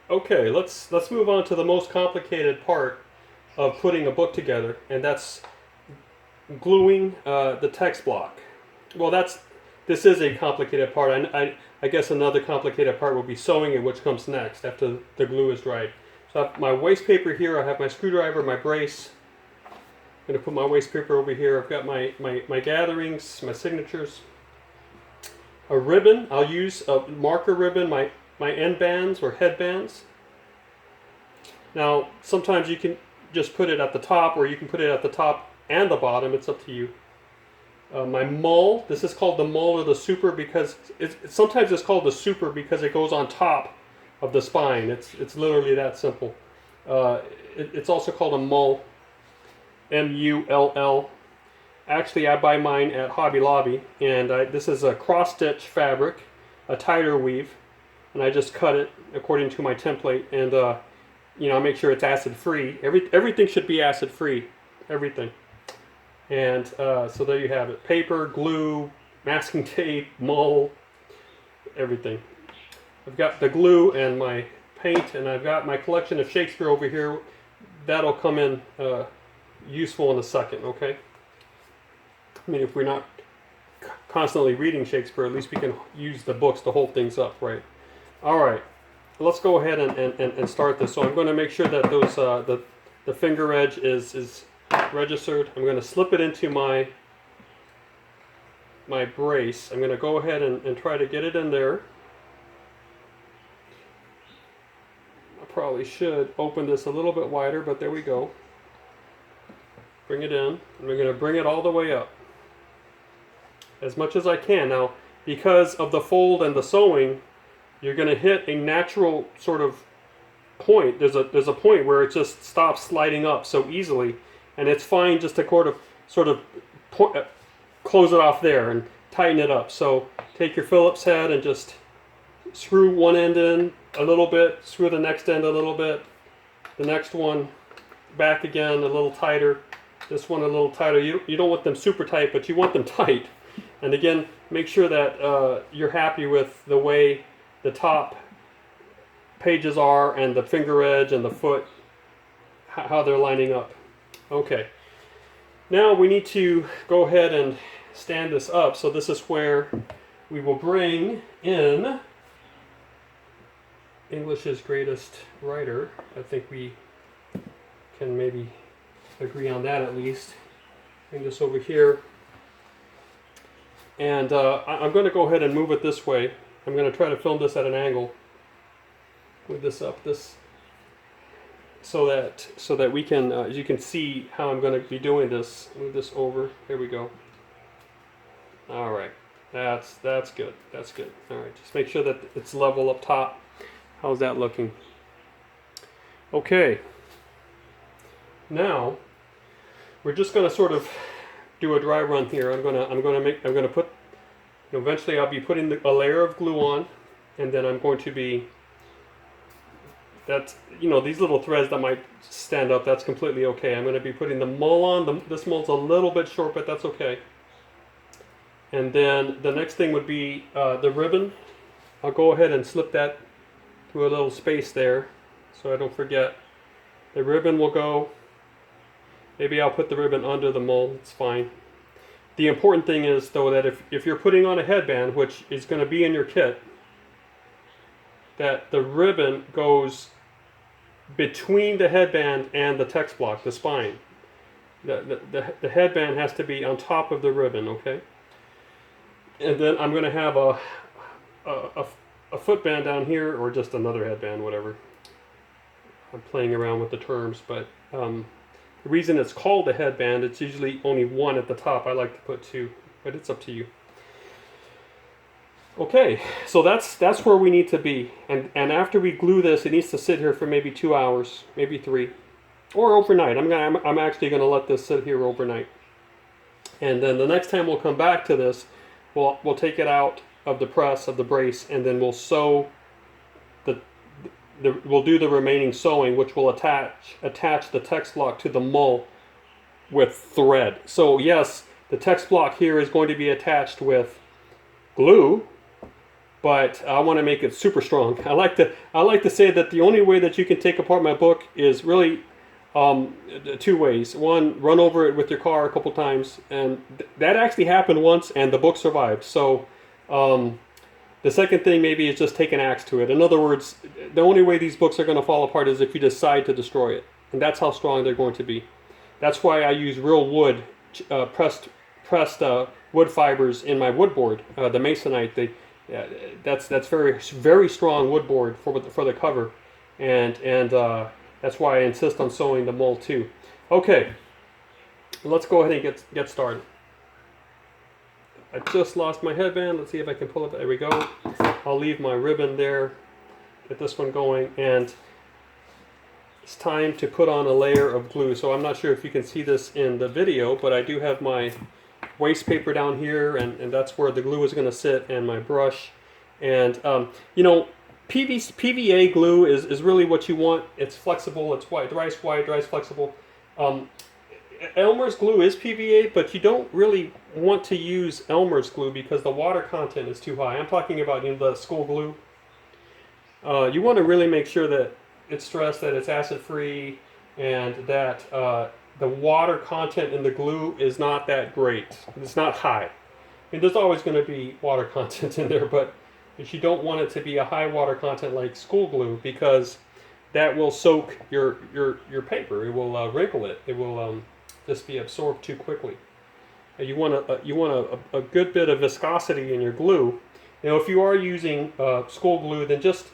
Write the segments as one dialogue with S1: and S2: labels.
S1: Okay, let's move on to the most complicated part of putting a book together, and that's gluing the text block. Well, this is a complicated part. I guess another complicated part will be sewing it, which comes next after the glue is dried. So I have my waste paper here. I have my screwdriver, my brace. I'm going to put my waste paper over here. I've got my gatherings, my signatures. A ribbon. I'll use a marker ribbon, my end bands or headbands. Now, sometimes you can just put it at the top, or you can put it at the top and the bottom. It's up to you. My mull. This is called the mull or the super because sometimes it's called the super because it goes on top of the spine. It's literally that simple. It's also called a mull. M-U-L-L. Actually, I buy mine at Hobby Lobby, and this is a cross-stitch fabric, a tighter weave, and I just cut it according to my template, and I make sure it's acid-free. Everything should be acid-free, everything. And so there you have it: paper, glue, masking tape, mull, everything. I've got the glue and my paint, and I've got my collection of Shakespeare over here. That'll come in useful in a second, okay? I mean, if we're not constantly reading Shakespeare, at least we can use the books to hold things up, right? All right, let's go ahead and start this. So I'm going to make sure that those the finger edge is registered. I'm going to slip it into my brace. I'm going to go ahead and try to get it in there. I probably should open this a little bit wider, but there we go. Bring it in, and we're going to bring it all the way up as much as I can. Now, because of the fold and the sewing, you're going to hit a natural sort of point. There's a point where it just stops sliding up so easily, and it's fine just to sort of close it off there and tighten it up. So take your Phillips head and just screw one end in a little bit, screw the next end a little bit, the next one back again a little tighter, this one a little tighter. You don't want them super tight, but you want them tight. And again, make sure that you're happy with the way the top pages are and the finger edge and the foot, how they're lining up. Okay. Now we need to go ahead and stand this up. So this is where we will bring in English's greatest writer. I think we can maybe agree on that at least. Bring this over here. And I'm going to go ahead and move it this way. I'm going to try to film this at an angle. Move this up so that we can, as you can see how I'm going to be doing this. Move this over. There we go. All right, that's good. That's good. All right, just make sure that it's level up top. How's that looking? Okay. Now we're just going to sort of do a dry run here. I'm gonna put. Eventually, I'll be putting a layer of glue on, and then I'm going to be. These little threads that might stand up. That's completely okay. I'm going to be putting the mull on. This mull's a little bit short, but that's okay. And then the next thing would be the ribbon. I'll go ahead and slip that through a little space there, so I don't forget. The ribbon will go. Maybe I'll put the ribbon under the mull, it's fine. The important thing is, though, that if you're putting on a headband, which is going to be in your kit, that the ribbon goes between the headband and the text block, the spine. The headband has to be on top of the ribbon, okay? And then I'm going to have a footband down here, or just another headband, whatever. I'm playing around with the terms, but the reason it's called a headband, it's usually only one at the top. I like to put two, but it's up to you. Okay, so that's where we need to be. And after we glue this, it needs to sit here for maybe 2 hours, maybe 3, or overnight. I'm actually going to let this sit here overnight. And then the next time we'll come back to this, we'll take it out of the press, of the brace, and then we'll sew we'll do the remaining sewing, which will attach the text block to the mull with thread. So yes, the text block here is going to be attached with glue, but I want to make it super strong. I like to say that the only way that you can take apart my book is really two ways. One, run over it with your car a couple times, and that actually happened once, and the book survived. So the second thing maybe is just take an axe to it. In other words, the only way these books are going to fall apart is if you decide to destroy it, and that's how strong they're going to be. That's why I use real wood, pressed wood fibers in my wood board, the masonite. That's very strong wood board for the cover, and that's why I insist on sewing the mold too. Okay, let's go ahead and get started. I just lost my headband. Let's see if I can pull it. There we go. I'll leave my ribbon there. Get this one going, and it's time to put on a layer of glue. So I'm not sure if you can see this in the video, but I do have my waste paper down here, and that's where the glue is going to sit, and my brush. And you know, PVA glue is really what you want. It's flexible. It's white, dries flexible. Elmer's glue is PVA, but you don't really want to use Elmer's glue because the water content is too high. I'm talking about, you know, the school glue. You want to really make sure that it's stressed that it's acid free, and that the water content in the glue is not that great. It's not high. I mean, there's always going to be water content in there, but if you don't want it to be a high water content like school glue, because that will soak your paper. It will wrinkle it. It will just be absorbed too quickly. You want a good bit of viscosity in your glue. You know, if you are using school glue, then just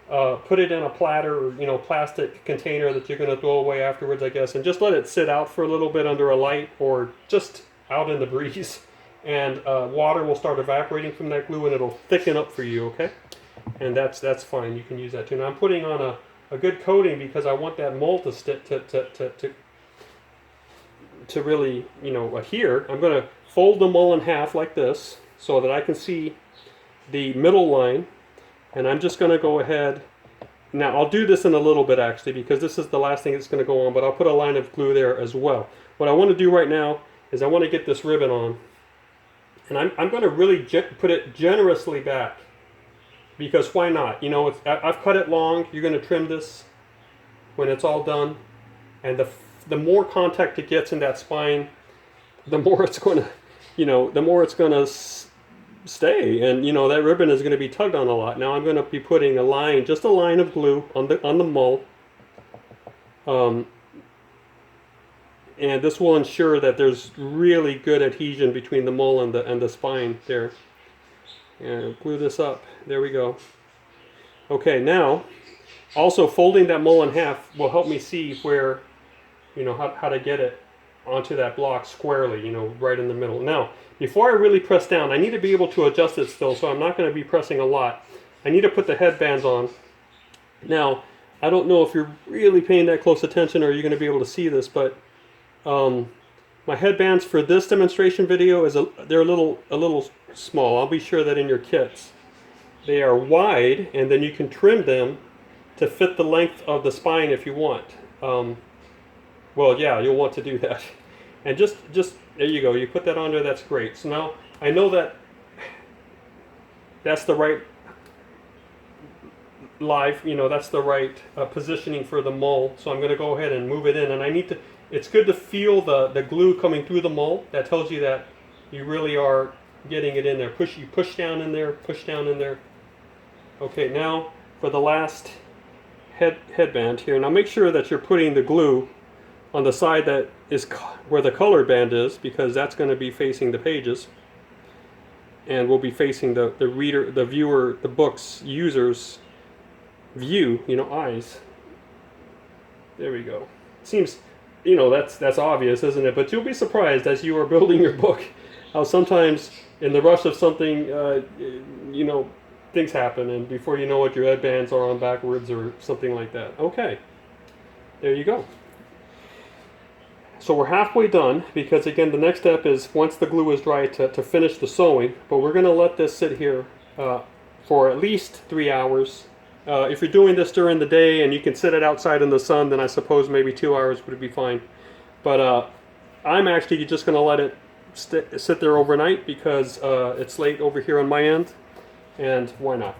S1: put it in a platter or, you know, plastic container that you're going to throw away afterwards, I guess, and just let it sit out for a little bit under a light or just out in the breeze, and water will start evaporating from that glue, and it'll thicken up for you. Okay, and that's fine. You can use that too. Now I'm putting on a good coating because I want that mold to stick to really, you know, adhere. I'm going to fold the mold in half like this so that I can see the middle line, and I'm just going to go ahead. Now I'll do this in a little bit actually, because this is the last thing that's going to go on, but I'll put a line of glue there as well. What I want to do right now is I want to get this ribbon on, and I'm going to really put it generously back, because why not? You know, I've cut it long. You're going to trim this when it's all done, and the more contact it gets in that spine, the more it's going to, you know, the more it's going to stay, and you know that ribbon is going to be tugged on a lot. Now I'm going to be putting a line, just a line of glue on the mull, and this will ensure that there's really good adhesion between the mull and the spine there. And glue this up. There we go. Okay, now also folding that mull in half will help me see where, you know, how to get it onto that block squarely, you know, right in the middle. Now, before I really press down, I need to be able to adjust it still, so I'm not going to be pressing a lot. I need to put the headbands on. Now, I don't know if you're really paying that close attention or you're going to be able to see this, but my headbands for this demonstration video they're a little small. I'll be sure that in your kits they are wide, and then you can trim them to fit the length of the spine if you want. Well, yeah, you'll want to do that. And just there you go. You put that on there. That's great. So now I know that that's the right you know, that's the right positioning for the mull. So I'm going to go ahead and move it in, and I need to. It's good to feel the glue coming through the mull. That tells you that you really are getting it in there. You push down in there, push down in there. Okay, now for the last headband here. Now make sure that you're putting the glue on the side that is where the colored band is, because that's going to be facing the pages, and will be facing the reader, the viewer, the book's user's view, you know, eyes. There we go. Seems, you know, that's obvious, isn't it? But you'll be surprised as you are building your book how sometimes in the rush of something, you know, things happen, and before you know it, your headbands are on backwards or something like that. Okay, there you go. So we're halfway done, because again, the next step is, once the glue is dry, to finish the sewing. But we're going to let this sit here for at least 3 hours. If you're doing this during the day and you can sit it outside in the sun, then I suppose maybe 2 hours would be fine. But I'm actually just going to let it sit there overnight, because it's late over here on my end. And why not?